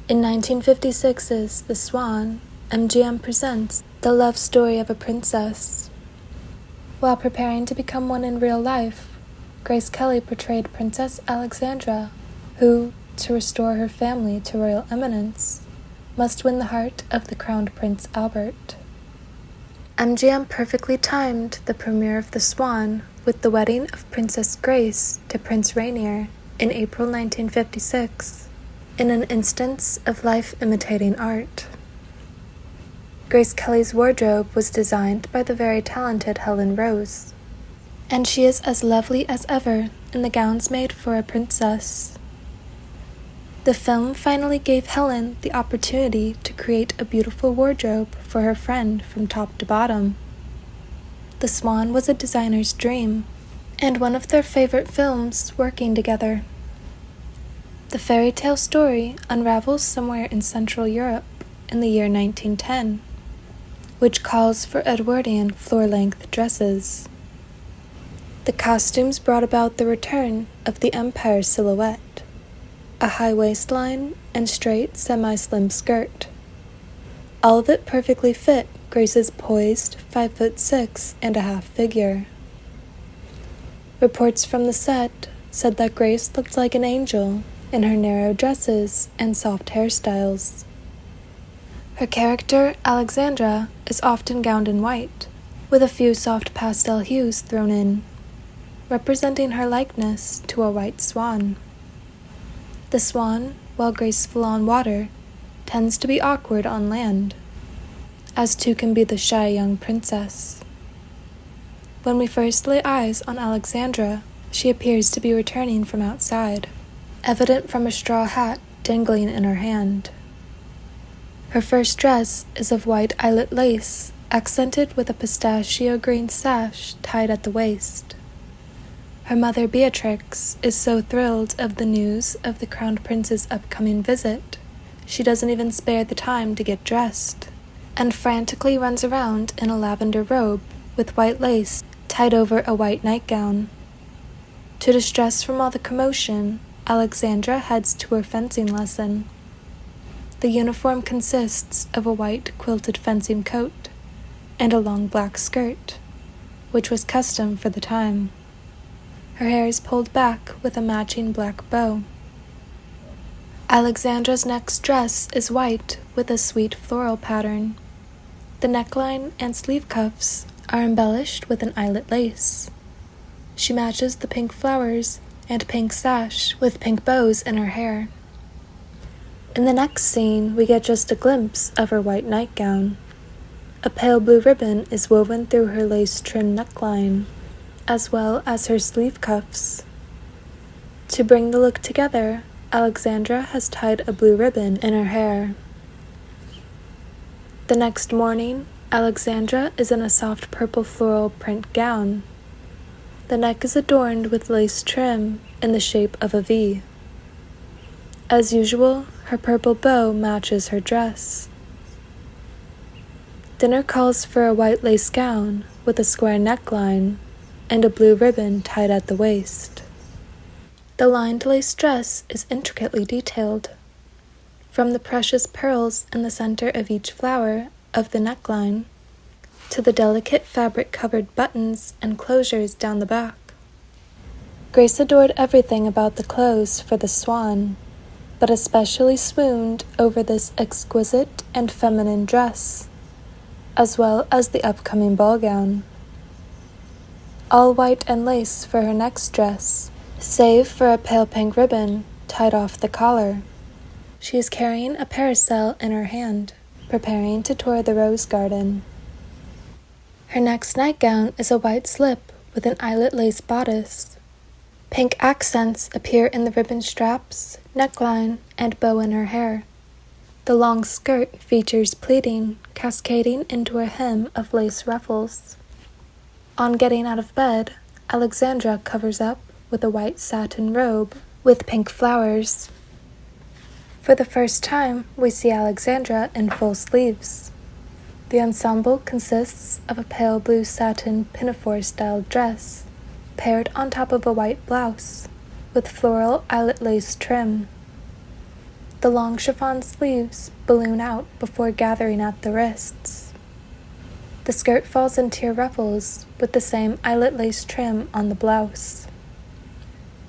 In 1956's The Swan, MGM presents the love story of a princess. While preparing to become one in real life, Grace Kelly portrayed Princess Alexandra, who, to restore her family to royal eminence, must win the heart of the crowned Prince Albert. MGM perfectly timed the premiere of The Swan with the wedding of Princess Grace to Prince Rainier in April 1956, in an instance of life imitating art. Grace Kelly's wardrobe was designed by the very talented Helen Rose, and she is as lovely as ever in the gowns made for a princess. The film finally gave Helen the opportunity to create a beautiful wardrobe for her friend from top to bottom. The Swan was a designer's dream, and one of their favorite films working together. The fairy tale story unravels somewhere in Central Europe in the year 1910, which calls for Edwardian floor-length dresses. The costumes brought about the return of the empire silhouette, a high waistline and straight semi-slim skirt. All of it perfectly fit Grace's poised 5'6.5" figure. Reports from the set said that Grace looked like an angel in her narrow dresses and soft hairstyles. Her character, Alexandra, is often gowned in white, with a few soft pastel hues thrown in, representing her likeness to a white swan. The swan, while graceful on water, tends to be awkward on land, as too can be the shy young princess. When we first lay eyes on Alexandra, she appears to be returning from outside, evident from a straw hat dangling in her hand. Her first dress is of white eyelet lace, accented with a pistachio green sash tied at the waist. Her mother, Beatrix, is so thrilled of the news of the crowned prince's upcoming visit, she doesn't even spare the time to get dressed, and frantically runs around in a lavender robe with white lace tied over a white nightgown. To distress from all the commotion, Alexandra heads to her fencing lesson. The uniform consists of a white quilted fencing coat and a long black skirt, which was custom for the time. Her hair is pulled back with a matching black bow. Alexandra's next dress is white with a sweet floral pattern. The neckline and sleeve cuffs are embellished with an eyelet lace. She matches the pink flowers and pink sash with pink bows in her hair. In the next scene, we get just a glimpse of her white nightgown. A pale blue ribbon is woven through her lace-trimmed neckline, as well as her sleeve cuffs. To bring the look together, Alexandra has tied a blue ribbon in her hair. The next morning, Alexandra is in a soft purple floral print gown. The neck is adorned with lace trim in the shape of a V. As usual, her purple bow matches her dress. Dinner calls for a white lace gown with a square neckline and a blue ribbon tied at the waist. The lined lace dress is intricately detailed, from the precious pearls in the center of each flower of the neckline to the delicate fabric-covered buttons and closures down the back. Grace adored everything about the clothes for the swan, but especially swooned over this exquisite and feminine dress, as well as the upcoming ball gown. All white and lace for her next dress, save for a pale pink ribbon tied off the collar. She is carrying a parasol in her hand, preparing to tour the rose garden. Her next nightgown is a white slip with an eyelet lace bodice. Pink accents appear in the ribbon straps, neckline, and bow in her hair. The long skirt features pleating, cascading into a hem of lace ruffles. On getting out of bed, Alexandra covers up with a white satin robe with pink flowers. For the first time, we see Alexandra in full sleeves. The ensemble consists of a pale blue satin pinafore-style dress, paired on top of a white blouse, with floral eyelet lace trim. The long chiffon sleeves balloon out before gathering at the wrists. The skirt falls in tier ruffles with the same eyelet lace trim on the blouse.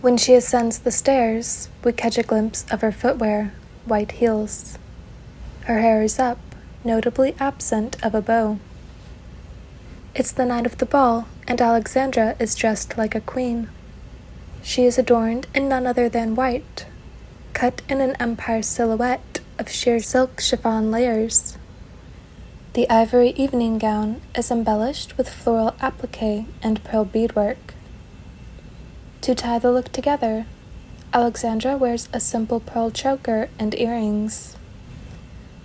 When she ascends the stairs, we catch a glimpse of her footwear, white heels. Her hair is up, notably absent of a bow. It's the night of the ball, and Alexandra is dressed like a queen. She is adorned in none other than white, cut in an empire silhouette of sheer silk chiffon layers. The ivory evening gown is embellished with floral applique and pearl beadwork. To tie the look together, Alexandra wears a simple pearl choker and earrings.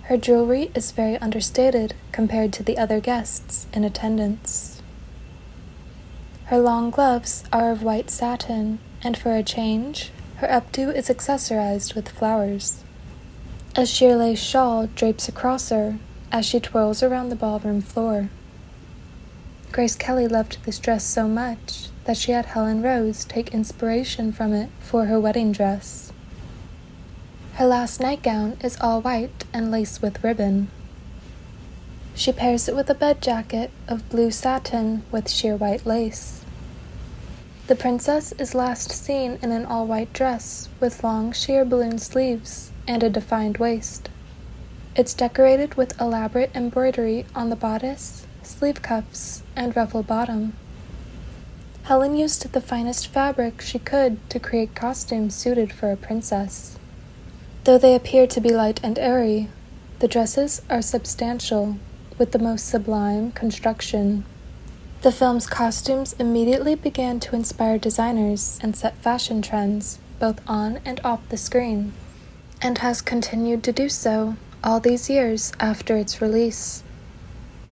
Her jewelry is very understated compared to the other guests in attendance. Her long gloves are of white satin, and for a change, her updo is accessorized with flowers. A sheer lace shawl drapes across her as she twirls around the ballroom floor. Grace Kelly loved this dress so much that she had Helen Rose take inspiration from it for her wedding dress. Her last nightgown is all white and laced with ribbon. She pairs it with a bed jacket of blue satin with sheer white lace. The princess is last seen in an all-white dress with long sheer balloon sleeves and a defined waist. It's decorated with elaborate embroidery on the bodice, sleeve cuffs, and ruffle bottom. Helen used the finest fabric she could to create costumes suited for a princess. Though they appear to be light and airy, the dresses are substantial, with the most sublime construction. The film's costumes immediately began to inspire designers and set fashion trends, both on and off the screen, and has continued to do so all these years after its release.